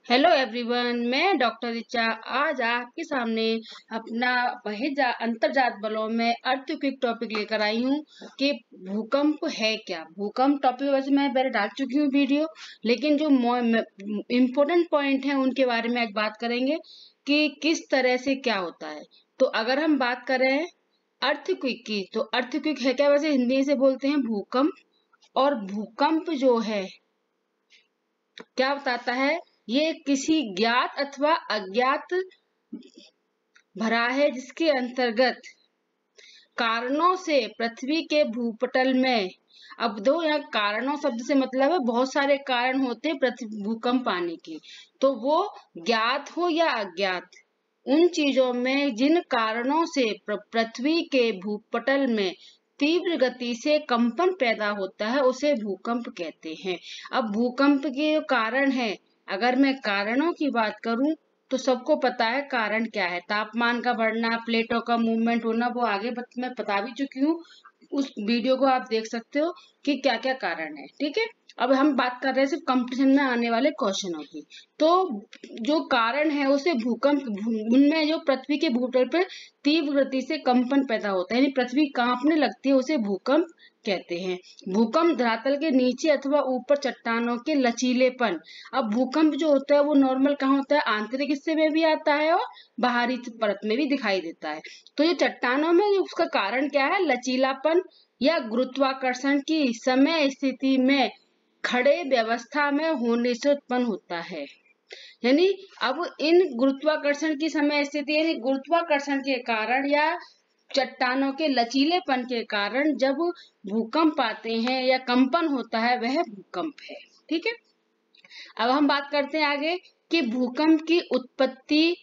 Hello everyone, मैं doctor Richa आज आपके सामने अपना अंतर्जात बलों में अर्थक्वेक टॉपिक लेकर आई हूँ कि भूकंप है क्या। भूकंप टॉपिक वैसे मैं पहले डाल चुकी हूँ वीडियो, लेकिन जो इम्पोर्टेंट पॉइंट है उनके बारे में आज बात करेंगे कि किस तरह से क्या होता है। तो अगर हम बात करें अर्थक्वेक की, तो अर्थक्वेक है क्या, वैसे हिंदी से बोलते हैं भूकंप। और भूकंप जो है क्या बताता है, ये किसी ज्ञात अथवा अज्ञात भरा है जिसके अंतर्गत कारणों से पृथ्वी के भूपटल में, अब दो यहाँ कारणों शब्द से मतलब है बहुत सारे कारण होते हैं पृथ्वी भूकंप आने के, तो वो ज्ञात हो या अज्ञात, उन चीजों में जिन कारणों से पृथ्वी के भूपटल में तीव्र गति से कंपन पैदा होता है उसे भूकंप कहते हैं। अब भूकंप के जो कारण है, अगर मैं कारणों की बात करूं तो सबको पता है कारण क्या है, तापमान का बढ़ना, प्लेटों का मूवमेंट होना, वो आगे मैं बता भी चुकी हूँ, उस वीडियो को आप देख सकते हो कि क्या क्या कारण है। ठीक है, अब हम बात कर रहे हैं सिर्फ कंपटीशन में आने वाले क्वेश्चनों की। तो जो कारण है उसे भूकंप, उनमें जो पृथ्वी के भूतल पर तीव्र गति से कंपन पैदा होता है, यानी पृथ्वी कांपने लगती है, उसे भूकंप कहते हैं। भूकंप धरातल के नीचे अथवा ऊपर चट्टानों के लचीलेपन। अब भूकंप जो होता है वो नॉर्मल कहाँ होता है, आंतरिक हिस्से में भी आता है और बाहरी परत में भी दिखाई देता है। तो ये चट्टानों में उसका कारण क्या है, लचीलापन या गुरुत्वाकर्षण की समय स्थिति में खड़े व्यवस्था में होने से उत्पन्न होता है। यानी अब इन गुरुत्वाकर्षण की समय स्थिति, यानी गुरुत्वाकर्षण के कारण या चट्टानों के लचीलेपन के कारण जब भूकंप आते हैं या कंपन होता है, वह भूकंप है। ठीक है, अब हम बात करते हैं आगे कि भूकंप की उत्पत्ति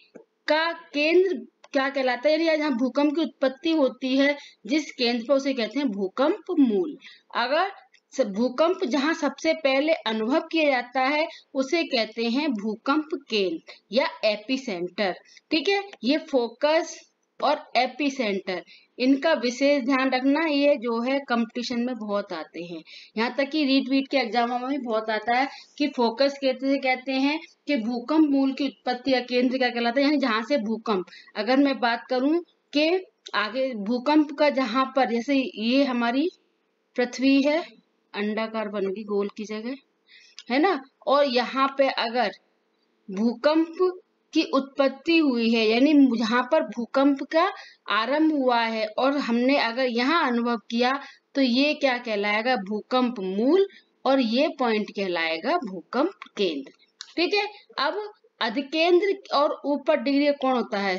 का केंद्र क्या कहलाता है, यानी जहाँ भूकंप की उत्पत्ति होती है जिस केंद्र पर, उसे कहते हैं भूकंप मूल। अगर भूकंप जहां सबसे पहले अनुभव किया जाता है उसे कहते हैं भूकंप केंद्र या एपिसेंटर। ठीक है, ये फोकस और एपिसेंटर, इनका विशेष ध्यान रखना, ये जो है कंपटीशन में बहुत आते हैं, यहाँ तक कि रीट के एग्जामों में भी बहुत आता है कि फोकस कहते हैं कि भूकंप मूल की उत्पत्ति या केंद्र क्या कहलाता है, यानी जहां से भूकंप, अगर मैं बात करूं कि आगे भूकंप का जहां पर, जैसे ये हमारी पृथ्वी है, अंडाकार बन गई गोल की जगह, है ना, और यहाँ पे अगर भूकंप की उत्पत्ति हुई है, यानी जहां पर भूकंप का आरंभ हुआ है और हमने अगर यहाँ अनुभव किया, तो ये क्या कहलाएगा, भूकंप मूल, और ये पॉइंट कहलाएगा भूकंप केंद्र। ठीक है, अब अधिकेंद्र और ऊपर डिग्री कोण होता है,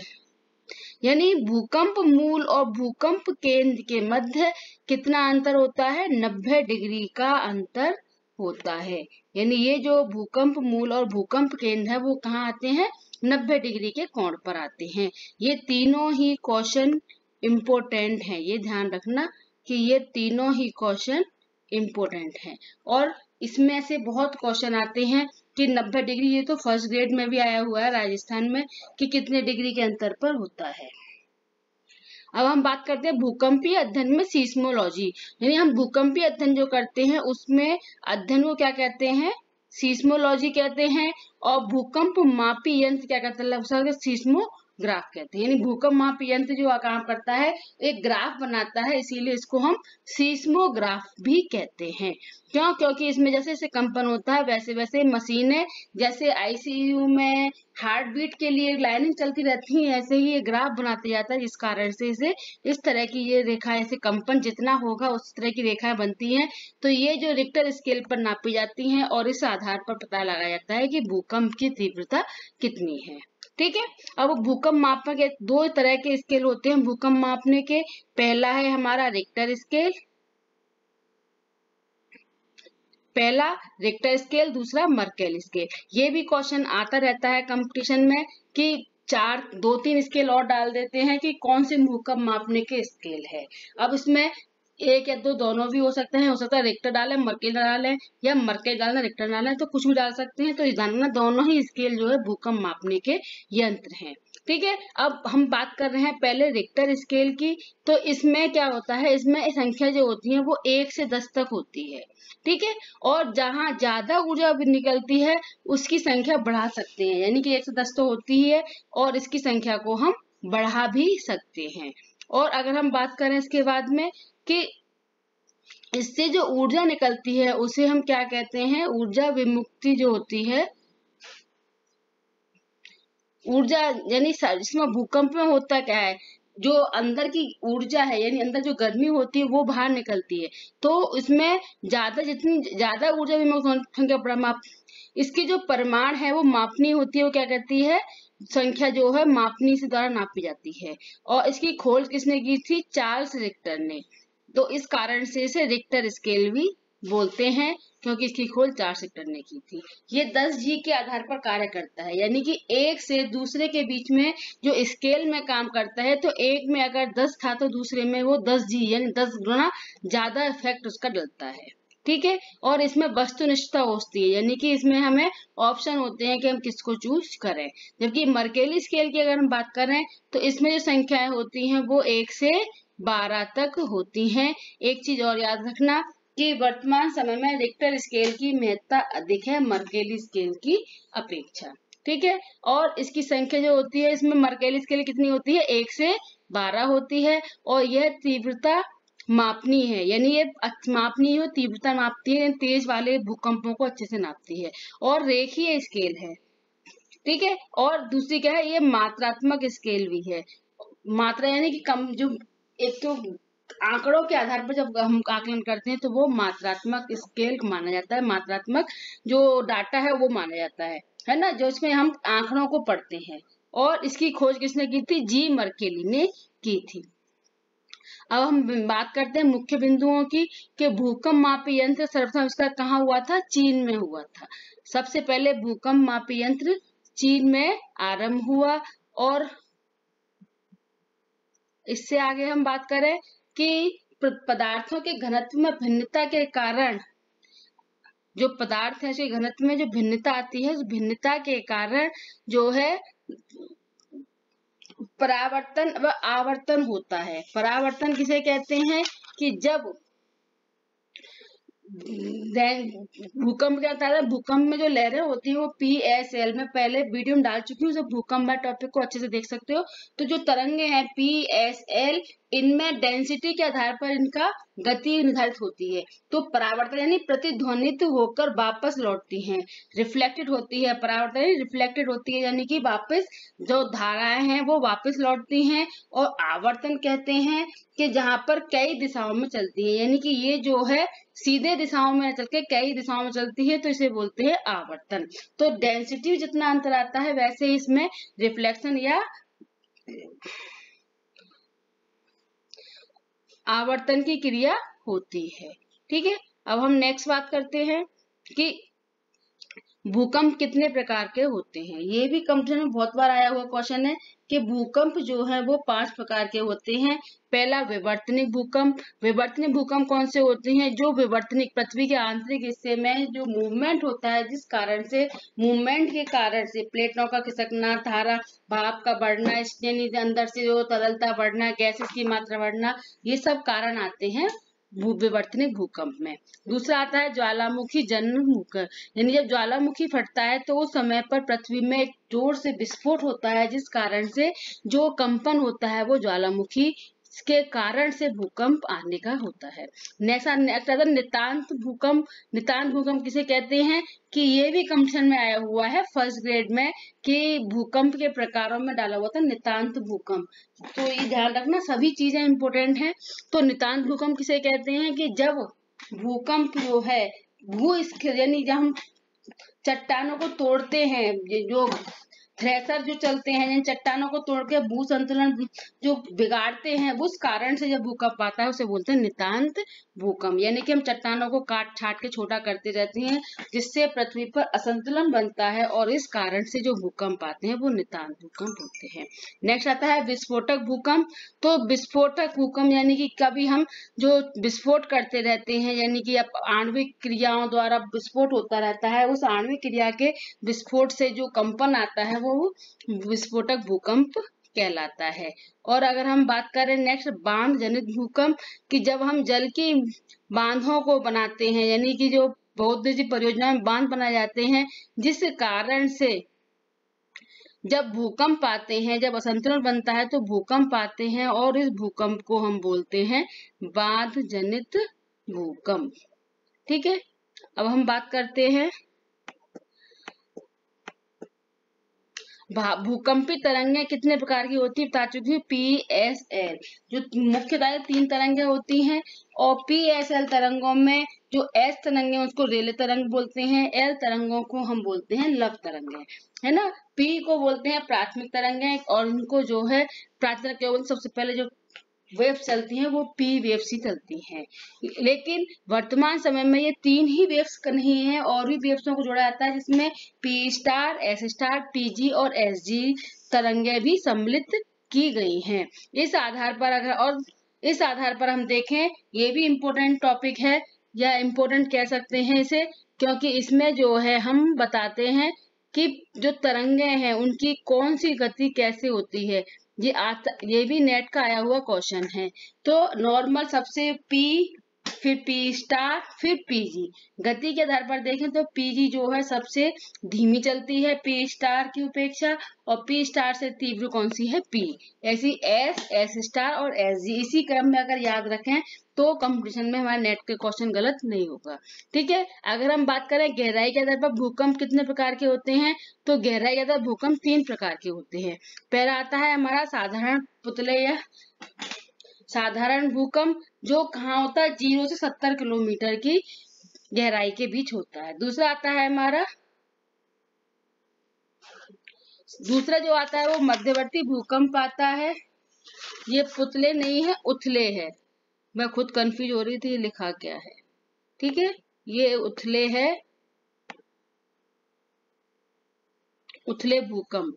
यानी भूकंप मूल और भूकंप केंद्र के मध्य कितना अंतर होता है, 90 डिग्री का अंतर होता है। यानी ये जो भूकंप मूल और भूकंप केंद्र है वो कहाँ आते हैं, 90 डिग्री के कोण पर आते हैं। ये तीनों ही क्वेश्चन इम्पोर्टेंट है, ये ध्यान रखना कि ये तीनों ही क्वेश्चन इम्पोर्टेंट है, और इसमें से बहुत क्वेश्चन आते हैं कि 90 डिग्री, ये तो फर्स्ट ग्रेड में भी आया हुआ है राजस्थान में कि कितने डिग्री के अंतर पर होता है। अब हम बात करते हैं भूकंपीय अध्ययन में सीस्मोलॉजी, यानी हम भूकंपीय अध्ययन जो करते हैं उसमें अध्ययन को क्या कहते हैं, सीस्मोलॉजी कहते हैं, और भूकंप मापी यंत्र क्या कहते हैं, सीस्मोग्राफ कहते हैं। यानी भूकंप मापी यंत्र जो काम करता है, एक ग्राफ बनाता है, इसीलिए इसको हम सीस्मोग्राफ भी कहते हैं। क्यों, क्योंकि इसमें जैसे जैसे कंपन होता है वैसे वैसे मशीनें, जैसे आईसीयू में हार्ट बीट के लिए लाइनिंग चलती रहती है, ऐसे ही ये ग्राफ बनाते जाता है, जिस कारण से इसे इस तरह की ये रेखा, ऐसे कंपन जितना होगा उस तरह की रेखाएं बनती हैं। तो ये जो रिक्टर स्केल पर नापी जाती हैं और इस आधार पर पता लगाया जाता है कि भूकंप की तीव्रता कितनी है। ठीक है, अब भूकंप मापने के दो तरह के स्केल होते हैं भूकंप मापने के। पहला है हमारा रिक्टर स्केल, पहला रिक्टर स्केल, दूसरा मर्केल स्केल। ये भी क्वेश्चन आता रहता है कंपटीशन में कि 2-3 स्केल और डाल देते हैं कि कौन से भूकंप मापने के स्केल है। अब इसमें एक या दो दोनों भी हो सकते हैं, हो सकता है रिक्टर डालें, मर्केल डालें, या मर्केल डालें रिक्टर डालें, तो कुछ भी डाल सकते हैं। तो इस जानना दोनों ही स्केल जो है भूकंप मापने के यंत्र हैं। ठीक है, अब हम बात कर रहे हैं पहले रिक्टर स्केल की। तो इसमें क्या होता है, इसमें संख्या जो होती है वो 1 से 10 तक होती है। ठीक है, और जहां ज्यादा ऊर्जा निकलती है उसकी संख्या बढ़ा सकते हैं, यानी कि 1 से 10 तो होती ही है और इसकी संख्या को हम बढ़ा भी सकते हैं। और अगर हम बात करें इसके बाद में कि इससे जो ऊर्जा निकलती है उसे हम क्या कहते हैं, ऊर्जा विमुक्ति जो होती है, ऊर्जा यानी इसमें भूकंप में होता क्या है, जो अंदर की ऊर्जा है यानी अंदर जो गर्मी होती है वो बाहर निकलती है। तो इसमें जितनी ज्यादा ऊर्जा विमुक्त संख्या माप, इसकी जो परिमाण है वो मापनी होती है, वो क्या कहती है, संख्या जो है मापनी से द्वारा नापी जाती है। और इसकी खोज किसने की थी, चार्ल्स रिक्टर ने। तो इस कारण से इसे रिक्टर स्केल भी बोलते हैं, क्योंकि इसकी खोज चार्ल्स रिक्टर ने की थी। ये 10G के आधार पर कार्य करता है, यानी कि एक से दूसरे के बीच में जो स्केल में काम करता है, तो एक में अगर 10 था तो दूसरे में वो 10G यानी 10 गुना ज्यादा इफेक्ट उसका डलता है। ठीक है, और इसमें वस्तुनिष्ठता होती है, यानी कि इसमें हमें ऑप्शन होते हैं कि हम किसको चूज करें। जबकि मर्केली स्केल की अगर हम बात करें तो इसमें जो संख्याएं होती हैं वो 1 से 12 तक होती हैं। एक चीज और याद रखना कि वर्तमान समय में रिक्टर स्केल की महत्ता अधिक है मर्केली स्केल की अपेक्षा। ठीक है, और इसकी संख्या जो होती है, इसमें मर्केली स्केल कितनी होती है, 1 से 12 होती है, और यह तीव्रता मापनी है, यानी ये मापनी हो, तीव्रता मापती है, तेज वाले भूकंपों को अच्छे से नापती है, और रेखीय स्केल है। ठीक है, और दूसरी क्या है, ये मात्रात्मक स्केल भी है। मात्रा यानी कि कम जो एक तो आंकड़ों के आधार पर जब हम आकलन करते हैं तो वो मात्रात्मक स्केल माना जाता है, मात्रात्मक जो डाटा है वो माना जाता है ना, जो इसमें हम आंकड़ों को पढ़ते हैं। और इसकी खोज किसने की थी, जी मर्केली ने की थी। अब हम बात करते हैं मुख्य बिंदुओं की, कि भूकंप मापी यंत्र सर्वप्रथम आविष्कार कहाँ हुआ था, चीन में हुआ था। सबसे पहले भूकंप मापी यंत्र चीन में आरंभ हुआ। और इससे आगे हम बात करें कि पदार्थों के घनत्व में भिन्नता के कारण, जो पदार्थ है उसके घनत्व में जो भिन्नता आती है, उस भिन्नता के कारण जो है परावर्तन व आवर्तन होता है। परावर्तन किसे कहते हैं, कि जब भूकंप क्या होता है, भूकंप में जो लहरें होती है वो PSL में पहले वीडियो में डाल चुकी हूँ, जब भूकंप वाले टॉपिक को अच्छे से देख सकते हो। तो जो तरंगे हैं PSL, इनमें डेंसिटी के आधार पर इनका गति निर्धारित होती है। तो परावर्तन यानी प्रतिध्वनित होकर वापस लौटती हैं, रिफ्लेक्टेड होती है, परावर्तन यानी रिफ्लेक्टेड होती है, यानी कि वापस जो धाराएं हैं वो वापस लौटती हैं। और आवर्तन कहते हैं कि जहां पर कई दिशाओं में चलती है, यानी कि ये जो है सीधे दिशाओं में चल के कई दिशाओं में चलती है, तो इसे बोलते हैं आवर्तन। तो डेंसिटी जितना अंतर आता है वैसे ही इसमें रिफ्लेक्शन या आवर्तन की क्रिया होती है। ठीक है, अब हम नेक्स्ट बात करते हैं कि भूकंप कितने प्रकार के होते हैं। ये भी कंपटीशन में बहुत बार आया हुआ क्वेश्चन है कि भूकंप जो है वो 5 प्रकार के होते हैं। पहला विवर्तनिक भूकंप। विवर्तनिक भूकंप कौन से होते हैं, जो विवर्तनिक पृथ्वी के आंतरिक हिस्से में जो मूवमेंट होता है, जिस कारण से मूवमेंट के कारण से प्लेटों का खिसकना, धारा भाप का बढ़ना, यानी अंदर से जो तरलता बढ़ना, गैसेस की मात्रा बढ़ना, ये सब कारण आते हैं विवर्तनिक भूकंप में। दूसरा आता है ज्वालामुखी जन्य भूकंप, यानी जब ज्वालामुखी फटता है तो उस समय पर पृथ्वी में एक जोर से विस्फोट होता है, जिस कारण से जो कंपन होता है वो ज्वालामुखी के कारण से भूकंप आने का होता है। नेक्स्ट आता है नितांत भूकंप। नितांत भूकंप किसे कहते हैं, कि ये भी कंपटीशन में आया हुआ है फर्स्ट ग्रेड में, कि भूकंप के प्रकारों में डाला हुआ था नितांत भूकंप। तो ये ध्यान रखना, सभी चीजें इंपोर्टेंट हैं। तो नितांत भूकंप किसे कहते हैं, कि जब भूकंप जो है भूस्खलन, यानी जब हम चट्टानों को तोड़ते हैं, जो थ्रेसर जो चलते हैं, जिन चट्टानों को तोड़ के भू संतुलन जो बिगाड़ते हैं, उस कारण से जब भूकंप आता है उसे बोलते हैं नितांत भूकंप। यानी कि हम चट्टानों को काट छाट के छोटा करते रहते हैं, जिससे पृथ्वी पर असंतुलन बनता है और इस कारण से जो भूकंप आते हैं वो नितांत भूकंप होते हैं। नेक्स्ट आता है विस्फोटक भूकंप। तो विस्फोटक भूकंप यानी कि कभी हम जो विस्फोट करते रहते हैं, यानी कि आणविक क्रियाओं द्वारा विस्फोट होता रहता है, उस आणविक क्रिया के विस्फोट से जो कंपन आता है वो विस्फोटक भूकंप कहलाता है। और अगर हम बात करें नेक्स्ट बांध जनित भूकंप, कि जब हम जल की बांधों को बनाते हैं, यानी कि जो बहुउद्देशीय परियोजना में बांध बनाए जाते हैं, जिस कारण से जब भूकंप आते हैं, जब असंतुलन बनता है तो भूकंप आते हैं, और इस भूकंप को हम बोलते हैं बांध जनित भूकंप। ठीक है, अब हम बात करते हैं भूकंपी तरंगें कितने प्रकार की होती है, बता चुकी हूँ। PSL जो मुख्यतः 3 तरंगें होती हैं, और PSL तरंगों में जो S तरंगे उसको रेले तरंग बोलते हैं, L तरंगों को हम बोलते हैं लव तरंगें, है ना। P को बोलते हैं प्राथमिक तरंगें, और उनको जो है प्राथमिक केवल सबसे पहले जो वेव चलती हैं वो P वेव्स ही चलती हैं। लेकिन वर्तमान समय में ये 3 ही वेव्स नहीं है, और भी वेव्सों को जोड़ा जाता है, जिसमें P star, S star, PG और SG तरंगें भी सम्मिलित की गई हैं। इस आधार पर हम देखें, ये भी इम्पोर्टेंट टॉपिक है, या इम्पोर्टेंट कह सकते हैं इसे, क्योंकि इसमें जो है हम बताते हैं कि जो तरंगें हैं उनकी कौन सी गति कैसे होती है। ये भी नेट का आया हुआ क्वेश्चन है। तो नॉर्मल सबसे P, फिर P स्टार, फिर PG। गति के आधार पर देखें तो PG जो है सबसे धीमी चलती है P स्टार की अपेक्षा, और P स्टार से तीव्र कौन सी है, P। ऐसी S स्टार और SG, इसी क्रम में अगर याद रखें तो कंपटीशन में हमारे नेट के क्वेश्चन गलत नहीं होगा। ठीक है, अगर हम बात करें गहराई के आधार पर भूकंप कितने प्रकार के होते हैं, तो गहराई के आधार भूकंप 3 प्रकार के होते हैं। पहला आता है हमारा साधारण पुतले या साधारण भूकंप, जो कहाँ होता है, 0 से 70 किलोमीटर की गहराई के बीच होता है। दूसरा जो आता है वो मध्यवर्ती भूकंप आता है। ये पुतले नहीं है, उथले है। मैं खुद कंफ्यूज हो रही थी लिखा क्या है। ठीक है, ये उथले है, उथले भूकंप।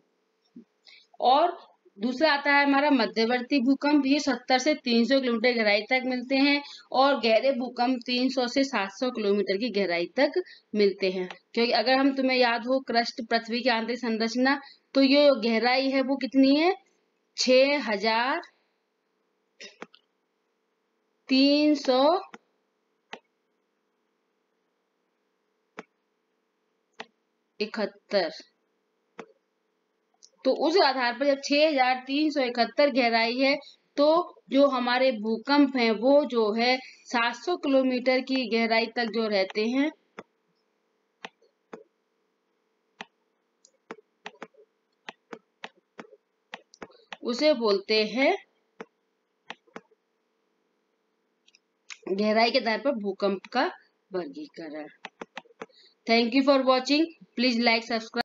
और दूसरा आता है हमारा मध्यवर्ती भूकंप, ये 70 से 300 किलोमीटर गहराई तक मिलते हैं, और गहरे भूकंप 300 से 700 किलोमीटर की गहराई तक मिलते हैं। क्योंकि अगर हम तुम्हें याद हो क्रस्ट, पृथ्वी की आंतरिक संरचना, तो ये गहराई है वो कितनी है, 6371। तो उस आधार पर जब 6371 गहराई है, तो जो हमारे भूकंप हैं वो जो है 700 किलोमीटर की गहराई तक जो रहते हैं, उसे बोलते हैं गहराई के आधार पर भूकंप का वर्गीकरण। Thank you for watching. Please like, subscribe.